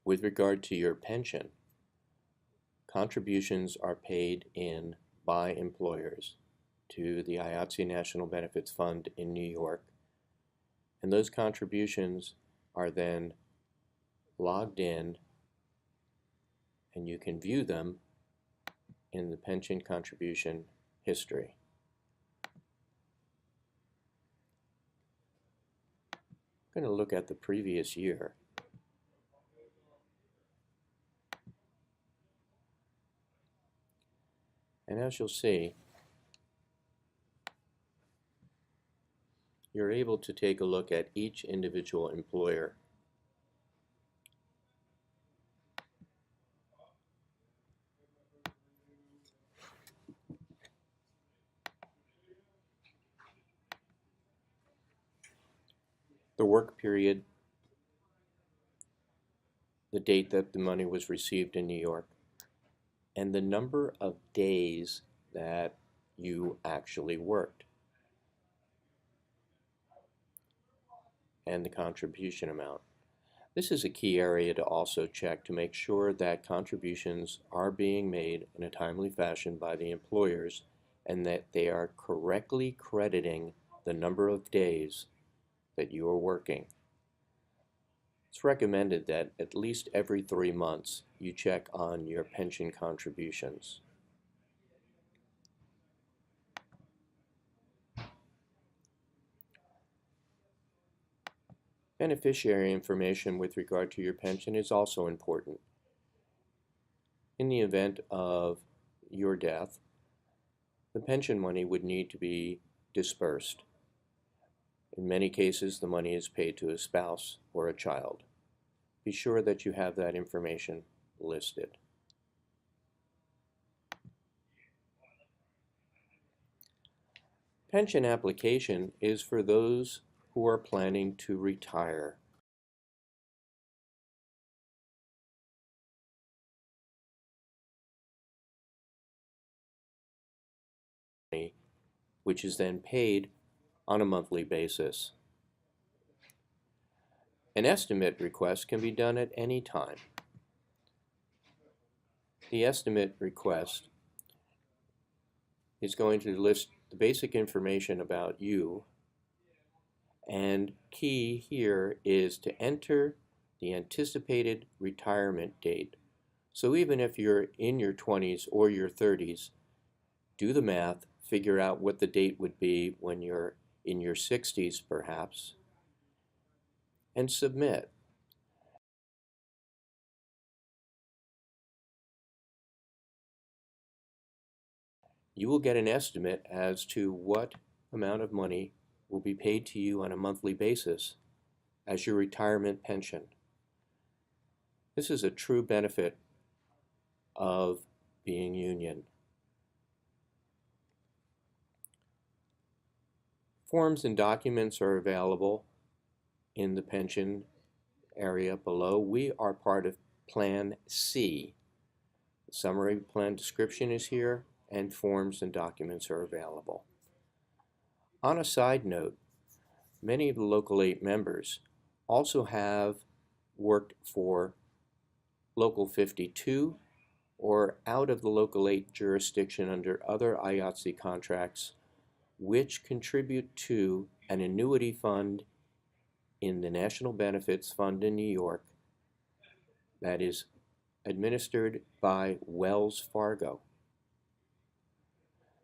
With regard to your pension, contributions are paid in by employers to the IATSE National Benefits Fund in New York, and those contributions are then logged in, and you can view them in the pension contribution history. I'm going to look at the previous year. And as you'll see, you're able to take a look at each individual employer. The work period, the date that the money was received in New York, and the number of days that you actually worked, and the contribution amount. This is a key area to also check to make sure that contributions are being made in a timely fashion by the employers and that they are correctly crediting the number of days that you are working. It's recommended that at least every 3 months you check on your pension contributions. Beneficiary information with regard to your pension is also important. In the event of your death, the pension money would need to be dispersed. In many cases, the money is paid to a spouse or a child. Be sure that you have that information listed. Pension application is for those who are planning to retire. Which is then paid on a monthly basis. An estimate request can be done at any time. The estimate request is going to list the basic information about you, and key here is to enter the anticipated retirement date. So even if you're in your 20s or your 30s, do the math, figure out what the date would be when you're in your 60s perhaps, and submit. You will get an estimate as to what amount of money will be paid to you on a monthly basis as your retirement pension. This is a true benefit of being union. Forms and documents are available in the pension area below. We are part of Plan C. The summary plan description is here, and forms and documents are available. On a side note, many of the Local 8 members also have worked for Local 52 or out of the Local 8 jurisdiction under other IATSE contracts, which contribute to an annuity fund in the National Benefits Fund in New York that is administered by Wells Fargo.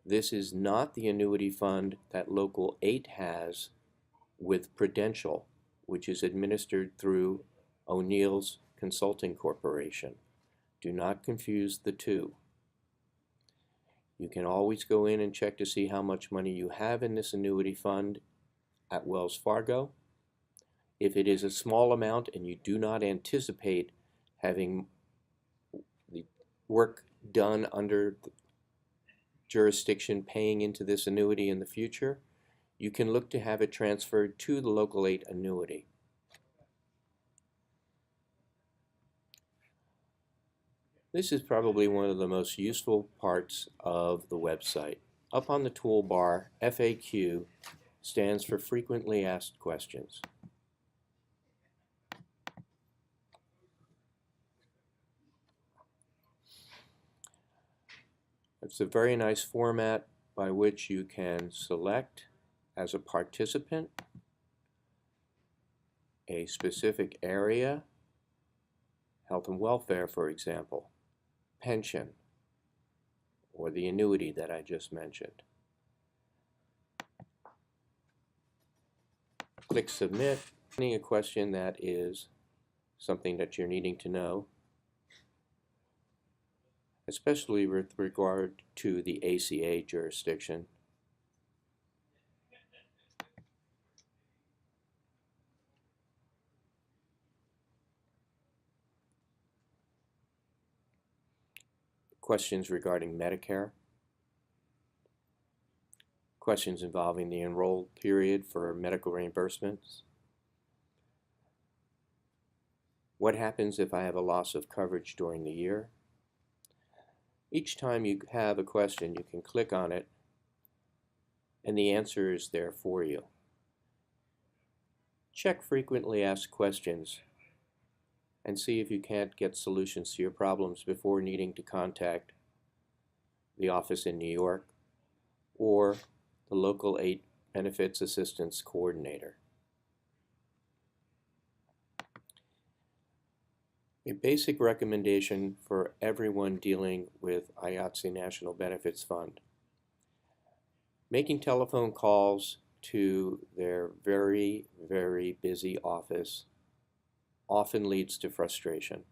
This is not the annuity fund that Local 8 has with Prudential, which is administered through O'Neill's Consulting Corporation. Do not confuse the two. You can always go in and check to see how much money you have in this annuity fund at Wells Fargo. If it is a small amount and you do not anticipate having the work done under the jurisdiction paying into this annuity in the future, you can look to have it transferred to the Local 8 annuity. This is probably one of the most useful parts of the website. Up on the toolbar, FAQ stands for Frequently Asked Questions. It's a very nice format by which you can select as a participant a specific area, health and welfare, for example, pension, or the annuity that I just mentioned. Click Submit. A question that is something that you're needing to know, especially with regard to the ACA jurisdiction. Questions regarding Medicare. Questions involving the enrolled period for medical reimbursements. What happens if I have a loss of coverage during the year? Each time you have a question, you can click on it and the answer is there for you. Check frequently asked questions and see if you can't get solutions to your problems before needing to contact the office in New York or the local AIT Benefits Assistance Coordinator. A basic recommendation for everyone dealing with IATSE National Benefits Fund. Making telephone calls to their very, very busy office often leads to frustration.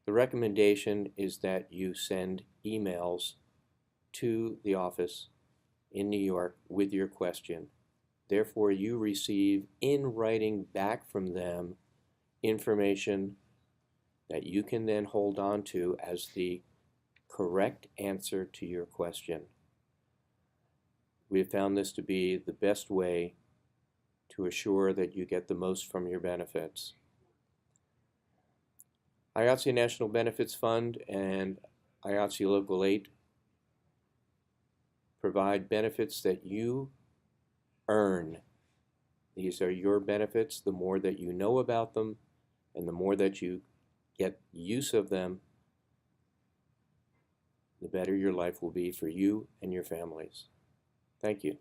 The recommendation is that you send emails to the office in New York with your question. Therefore, you receive in writing back from them information that you can then hold on to as the correct answer to your question. We have found this to be the best way to assure that you get the most from your benefits. IATSE National Benefits Fund and IATSE Local 8 provide benefits that you earn. These are your benefits. The more that you know about them and the more that you get use of them, the better your life will be for you and your families. Thank you.